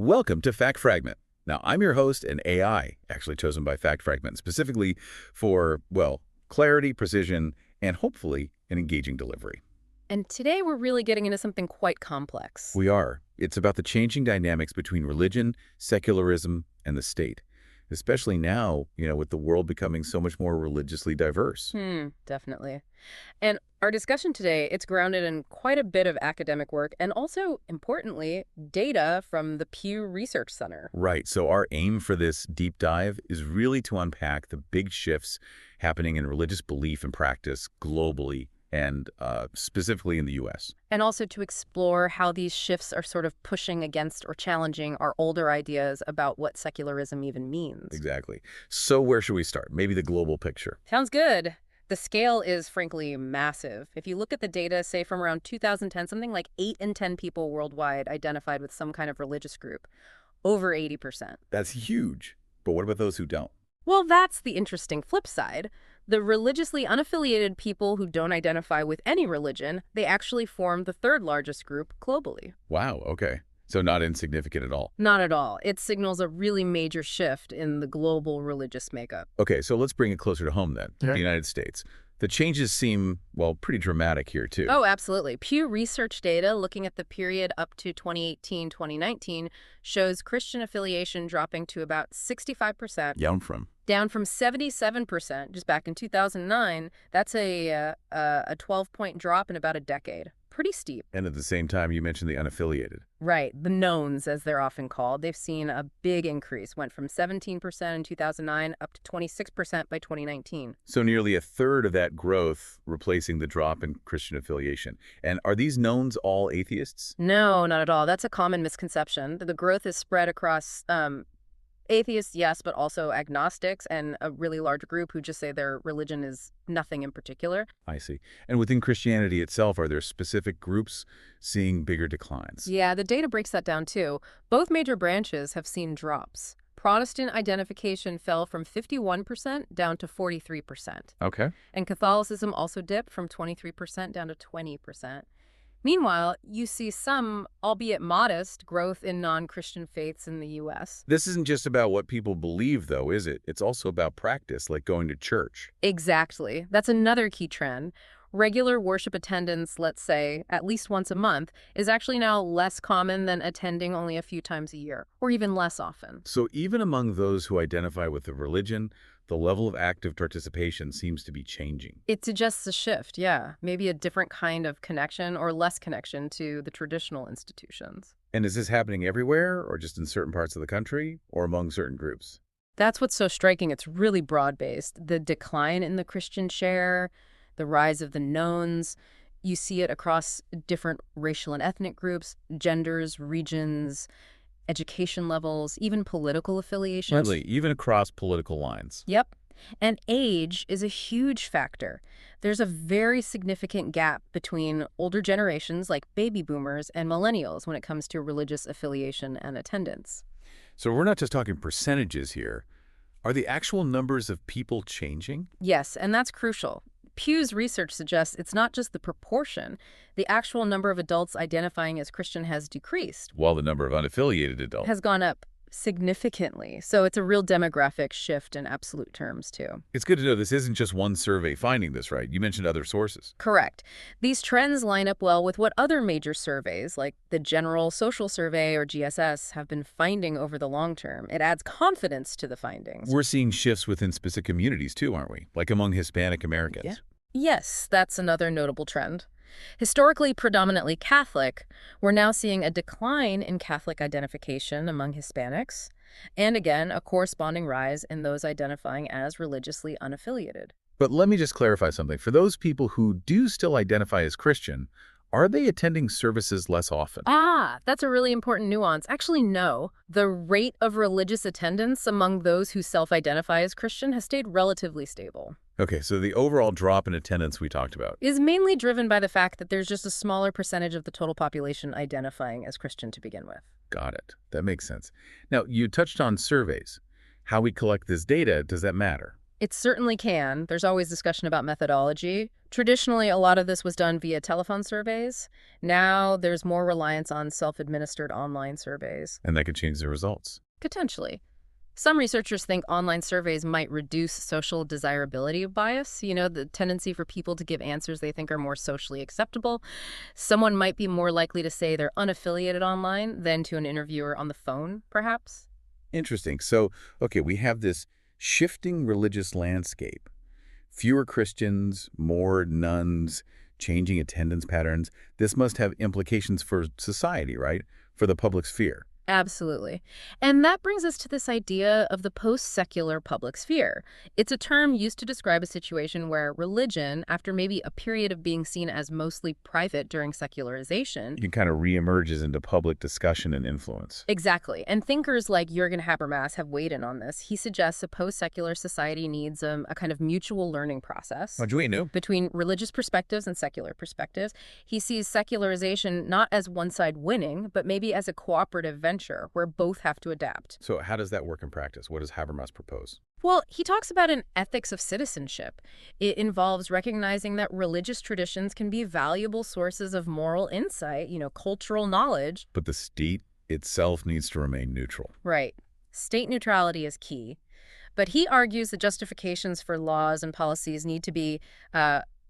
Welcome to Fact Fragment. Now, I'm your host, an AI, actually chosen by Fact Fragment, specifically for, well, clarity, precision, and hopefully an engaging delivery. And today we're really getting into something quite complex. We are. It's about the changing dynamics between religion, secularism, and the state, especially now, with the world becoming so much more religiously diverse. Definitely. And our discussion today, it's grounded in quite a bit of academic work and also, importantly, data from the Pew Research Center. Right. So our aim for this deep dive is really to unpack the big shifts happening in religious belief and practice globally and specifically in the U.S. And also to explore how these shifts are sort of pushing against or challenging our older ideas about what secularism even means. Exactly. So where should we start? Maybe the global picture. Sounds good. The scale is frankly massive. If you look at the data, say from around 2010, something like 8 in 10 people worldwide identified with some kind of religious group, over 80%. That's huge. But what about those who don't? Well, that's the interesting flip side. The religiously unaffiliated people who don't identify with any religion, they actually form the third largest group globally. Wow, okay. So not insignificant at all. Not at all. It signals a really major shift in the global religious makeup. Okay, so let's bring it closer to home then, the United States. The changes seem, well, pretty dramatic here too. Oh, absolutely. Pew Research data looking at the period up to 2018-2019 shows Christian affiliation dropping to about 65%. Down from 77% just back in 2009. That's a 12-point drop in about a decade. Pretty steep. And at the same time, you mentioned the unaffiliated. Right. The knowns, as they're often called. They've seen a big increase. Went from 17% in 2009 up to 26% by 2019. So nearly a third of that growth replacing the drop in Christian affiliation. And are these knowns all atheists? No, not at all. That's a common misconception. The growth is spread across atheists, yes, but also agnostics and a really large group who just say their religion is nothing in particular. I see. And within Christianity itself, are there specific groups seeing bigger declines? Yeah, the data breaks that down too. Both major branches have seen drops. Protestant identification fell from 51% down to 43%. Okay. And Catholicism also dipped from 23% down to 20%. Meanwhile, you see some, albeit modest, growth in non-Christian faiths in the U.S. This isn't just about what people believe, though, is it? It's also about practice, like going to church. Exactly. That's another key trend. Regular worship attendance, let's say, at least once a month, is actually now less common than attending only a few times a year, or even less often. So even among those who identify with the religion, the level of active participation seems to be changing. It suggests a shift, yeah. Maybe a different kind of connection or less connection to the traditional institutions. And is this happening everywhere, or just in certain parts of the country, or among certain groups? That's what's so striking. It's really broad-based. The decline in the Christian share, the rise of the knowns, you see it across different racial and ethnic groups, genders, regions, education levels, even political affiliations. Really, even across political lines. Yep. And age is a huge factor. There's a very significant gap between older generations like baby boomers and millennials when it comes to religious affiliation and attendance. So we're not just talking percentages here. Are the actual numbers of people changing? Yes, and that's crucial. Pew's research suggests it's not just the proportion. The actual number of adults identifying as Christian has decreased. While the number of unaffiliated adults has gone up significantly. So it's a real demographic shift in absolute terms, too. It's good to know this isn't just one survey finding this, right? You mentioned other sources. Correct. These trends line up well with what other major surveys, like the General Social Survey or GSS, have been finding over the long term. It adds confidence to the findings. We're seeing shifts within specific communities, too, aren't we? Like among Hispanic Americans. Yeah. Yes, that's another notable trend. Historically predominantly Catholic, we're now seeing a decline in Catholic identification among Hispanics, and again, a corresponding rise in those identifying as religiously unaffiliated. But let me just clarify something. For those people who do still identify as Christian, are they attending services less often? That's a really important nuance. Actually, no. The rate of religious attendance among those who self-identify as Christian has stayed relatively stable. Okay, so the overall drop in attendance we talked about is mainly driven by the fact that there's just a smaller percentage of the total population identifying as Christian to begin with. Got it. That makes sense. Now, you touched on surveys. How we collect this data, does that matter? It certainly can. There's always discussion about methodology. Traditionally, a lot of this was done via telephone surveys. Now there's more reliance on self-administered online surveys. And that could change the results. Potentially. Some researchers think online surveys might reduce social desirability of bias, the tendency for people to give answers they think are more socially acceptable. Someone might be more likely to say they're unaffiliated online than to an interviewer on the phone, perhaps. Interesting. So, okay, we have this shifting religious landscape. Fewer Christians, more nuns, changing attendance patterns. This must have implications for society, right? For the public sphere. Absolutely. And that brings us to this idea of the post-secular public sphere. It's a term used to describe a situation where religion, after maybe a period of being seen as mostly private during secularization. It kind of reemerges into public discussion and influence. Exactly. And thinkers like Jürgen Habermas have weighed in on this. He suggests a post-secular society needs a kind of mutual learning process between religious perspectives and secular perspectives. He sees secularization not as one side winning, but maybe as a cooperative venture where both have to adapt. So how does that work in practice? What does Habermas propose? Well, he talks about an ethics of citizenship. It involves recognizing that religious traditions can be valuable sources of moral insight, cultural knowledge. But the state itself needs to remain neutral. Right. State neutrality is key. But he argues that justifications for laws and policies need to be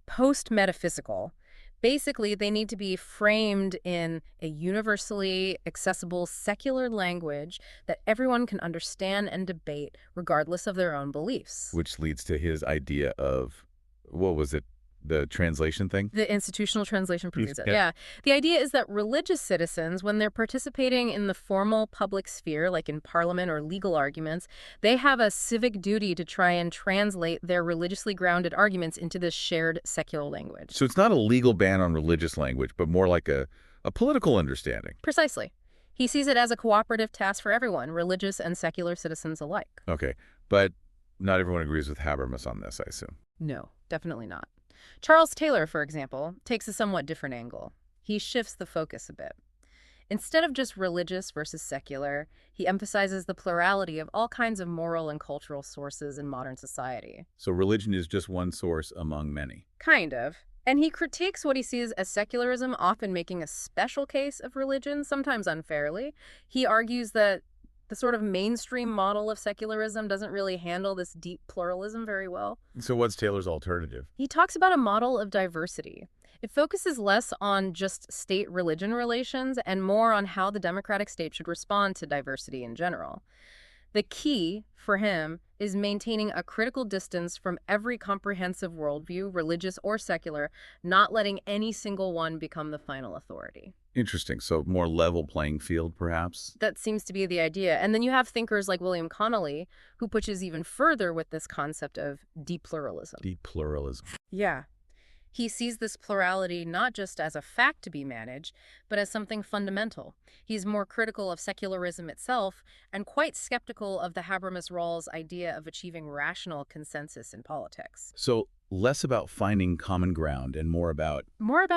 post-metaphysical. Basically, they need to be framed in a universally accessible secular language that everyone can understand and debate regardless of their own beliefs. Which leads to his idea of, what was it, the translation thing? The institutional translation proves it, yeah. The idea is that religious citizens, when they're participating in the formal public sphere, like in parliament or legal arguments, they have a civic duty to try and translate their religiously grounded arguments into this shared secular language. So it's not a legal ban on religious language, but more like a political understanding. Precisely. He sees it as a cooperative task for everyone, religious and secular citizens alike. Okay, but not everyone agrees with Habermas on this, I assume. No, definitely not. Charles Taylor, for example, takes a somewhat different angle. He shifts the focus a bit. Instead of just religious versus secular, he emphasizes the plurality of all kinds of moral and cultural sources in modern society. So religion is just one source among many. Kind of. And he critiques what he sees as secularism, often making a special case of religion, sometimes unfairly. He argues that the sort of mainstream model of secularism doesn't really handle this deep pluralism very well. So what's Taylor's alternative? He talks about a model of diversity. It focuses less on just state-religion relations and more on how the democratic state should respond to diversity in general. The key, for him, is maintaining a critical distance from every comprehensive worldview, religious or secular, not letting any single one become the final authority. Interesting. So more level playing field, perhaps? That seems to be the idea. And then you have thinkers like William Connolly, who pushes even further with this concept of depluralism. Depluralism. Yeah. He sees this plurality not just as a fact to be managed, but as something fundamental. He's more critical of secularism itself and quite skeptical of the Habermas-Rawls idea of achieving rational consensus in politics. So less about finding common ground and more about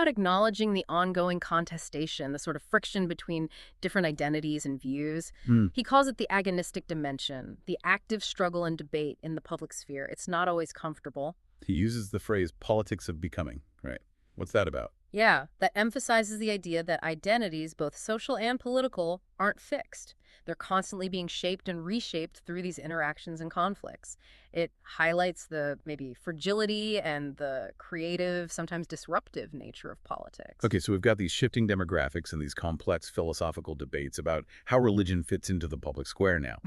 acknowledging the ongoing contestation, the sort of friction between different identities and views. He calls it the agonistic dimension, the active struggle and debate in the public sphere. It's not always comfortable. He uses the phrase politics of becoming, right? What's that about? Yeah, that emphasizes the idea that identities, both social and political, aren't fixed. They're constantly being shaped and reshaped through these interactions and conflicts. It highlights the maybe fragility and the creative, sometimes disruptive nature of politics. Okay, so we've got these shifting demographics and these complex philosophical debates about how religion fits into the public square now.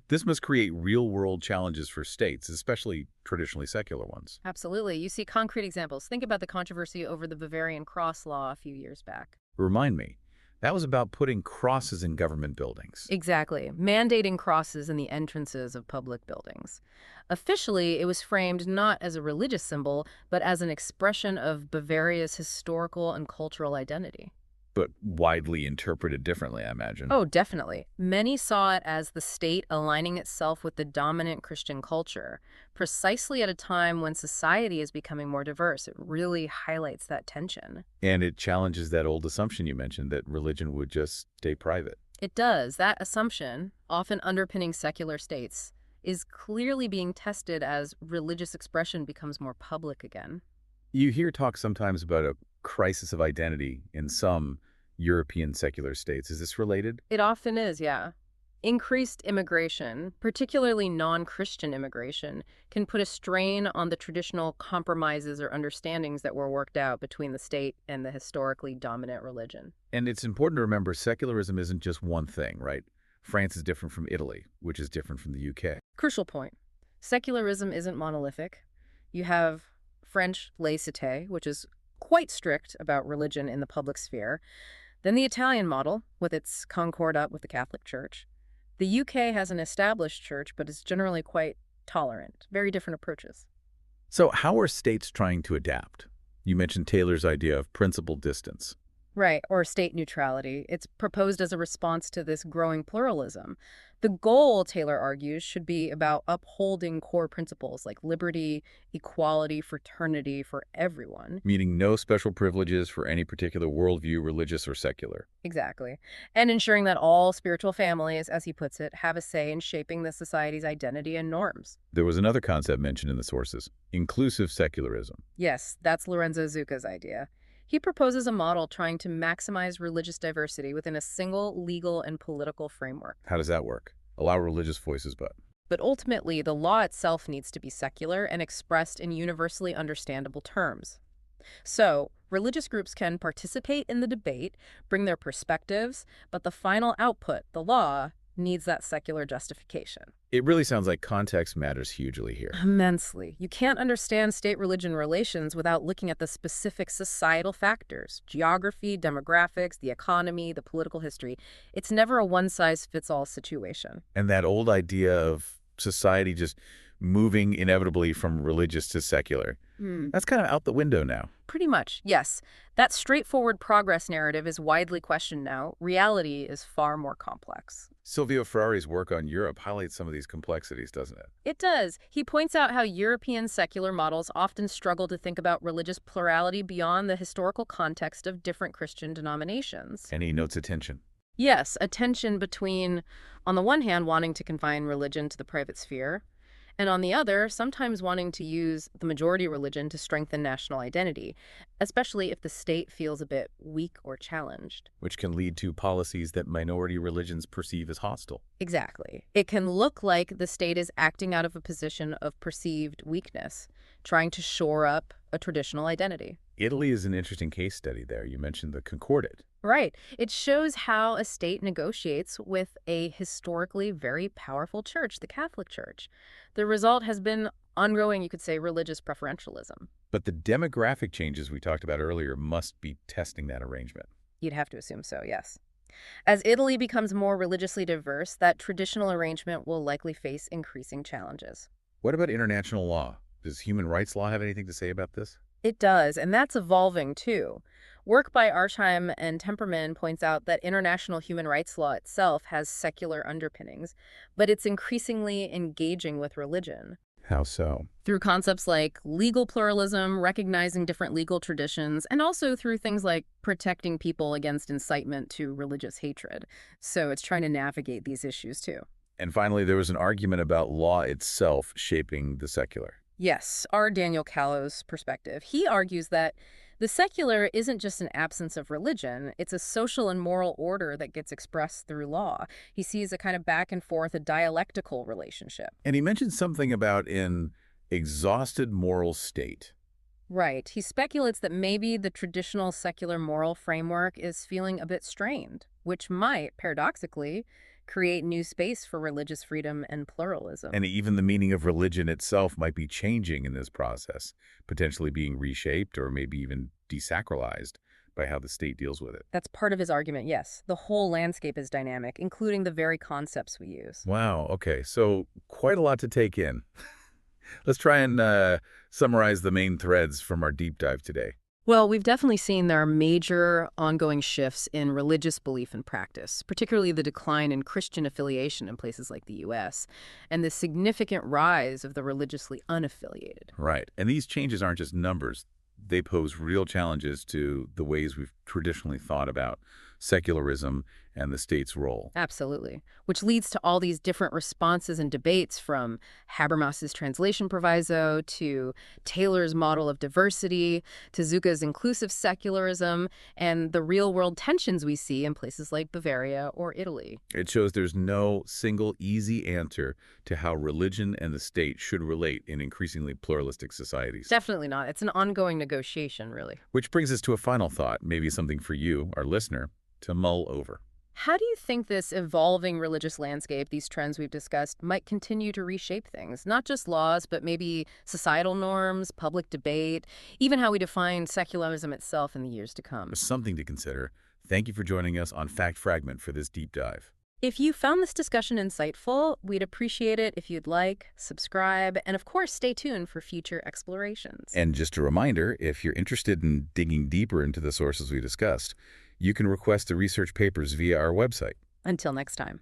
This must create real-world challenges for states, especially traditionally secular ones. Absolutely. You see concrete examples. Think about the controversy over the Bavarian cross law a few years back. Remind me. That was about putting crosses in government buildings. Exactly. Mandating crosses in the entrances of public buildings. Officially, it was framed not as a religious symbol, but as an expression of Bavaria's historical and cultural identity. But widely interpreted differently, I imagine. Oh, definitely. Many saw it as the state aligning itself with the dominant Christian culture, precisely at a time when society is becoming more diverse. It really highlights that tension. And it challenges that old assumption you mentioned that religion would just stay private. It does. That assumption, often underpinning secular states, is clearly being tested as religious expression becomes more public again. You hear talk sometimes about a crisis of identity in some European secular states. Is this related? It often is, yeah. Increased immigration, particularly non-Christian immigration, can put a strain on the traditional compromises or understandings that were worked out between the state and the historically dominant religion. And it's important to remember secularism isn't just one thing, right? France is different from Italy, which is different from the UK. Crucial point. Secularism isn't monolithic. You have French laicite, which is quite strict about religion in the public sphere. Then the Italian model, with its concordat with the Catholic Church. The UK has an established church, but is generally quite tolerant. Very different approaches. So how are states trying to adapt? You mentioned Taylor's idea of principled distance. Right, or state neutrality. It's proposed as a response to this growing pluralism. The goal, Taylor argues, should be about upholding core principles like liberty, equality, fraternity for everyone. Meaning no special privileges for any particular worldview, religious or secular. Exactly. And ensuring that all spiritual families, as he puts it, have a say in shaping the society's identity and norms. There was another concept mentioned in the sources, inclusive secularism. Yes, that's Lorenzo Zucca's idea. He proposes a model trying to maximize religious diversity within a single legal and political framework. How does that work? Allow religious voices, But ultimately, the law itself needs to be secular and expressed in universally understandable terms. So, religious groups can participate in the debate, bring their perspectives, but the final output, the law, needs that secular justification. It really sounds like context matters hugely here. Immensely. You can't understand state-religion relations without looking at the specific societal factors, geography, demographics, the economy, the political history. It's never a one-size-fits-all situation. And that old idea of society just moving inevitably from religious to secular, that's kind of out the window now. Pretty much, yes. That straightforward progress narrative is widely questioned now. Reality is far more complex. Silvio Ferrari's work on Europe highlights some of these complexities, doesn't it? It does. He points out how European secular models often struggle to think about religious plurality beyond the historical context of different Christian denominations. And he notes a tension. Yes, a tension between, on the one hand, wanting to confine religion to the private sphere, and on the other, sometimes wanting to use the majority religion to strengthen national identity, especially if the state feels a bit weak or challenged. Which can lead to policies that minority religions perceive as hostile. Exactly. It can look like the state is acting out of a position of perceived weakness, trying to shore up a traditional identity. Italy is an interesting case study there. You mentioned the concordat. Right. It shows how a state negotiates with a historically very powerful church, the Catholic Church. The result has been ongoing, you could say, religious preferentialism. But the demographic changes we talked about earlier must be testing that arrangement. You'd have to assume so, yes. As Italy becomes more religiously diverse, that traditional arrangement will likely face increasing challenges. What about international law? Does human rights law have anything to say about this? It does, and that's evolving, too. Work by Arsheim and Temperman points out that international human rights law itself has secular underpinnings, but it's increasingly engaging with religion. How so? Through concepts like legal pluralism, recognizing different legal traditions, and also through things like protecting people against incitement to religious hatred. So it's trying to navigate these issues, too. And finally, there was an argument about law itself shaping the secular. Yes, R. Daniel Callow's perspective. He argues that the secular isn't just an absence of religion, it's a social and moral order that gets expressed through law. He sees a kind of back and forth, a dialectical relationship. And he mentioned something about an exhausted moral state. Right. He speculates that maybe the traditional secular moral framework is feeling a bit strained, which might, paradoxically, create new space for religious freedom and pluralism. And even the meaning of religion itself might be changing in this process, potentially being reshaped or maybe even desacralized by how the state deals with it. That's part of his argument, yes. The whole landscape is dynamic, including the very concepts we use. Wow, okay, so quite a lot to take in. Let's try and summarize the main threads from our deep dive today. Well, we've definitely seen there are major ongoing shifts in religious belief and practice, particularly the decline in Christian affiliation in places like the U.S., and the significant rise of the religiously unaffiliated. Right. And these changes aren't just numbers. They pose real challenges to the ways we've traditionally thought about secularism and the state's role. Absolutely. Which leads to all these different responses and debates, from Habermas's translation proviso to Taylor's model of diversity to Zucca's inclusive secularism and the real-world tensions we see in places like Bavaria or Italy. It shows there's no single easy answer to how religion and the state should relate in increasingly pluralistic societies. Definitely not. It's an ongoing negotiation, really. Which brings us to a final thought, maybe something for you, our listener, to mull over. How do you think this evolving religious landscape, these trends we've discussed, might continue to reshape things? Not just laws, but maybe societal norms, public debate, even how we define secularism itself in the years to come. Something to consider. Thank you for joining us on Fact Fragment for this deep dive. If you found this discussion insightful, we'd appreciate it if you'd like, subscribe, and of course, stay tuned for future explorations. And just a reminder, if you're interested in digging deeper into the sources we discussed, you can request the research papers via our website. Until next time.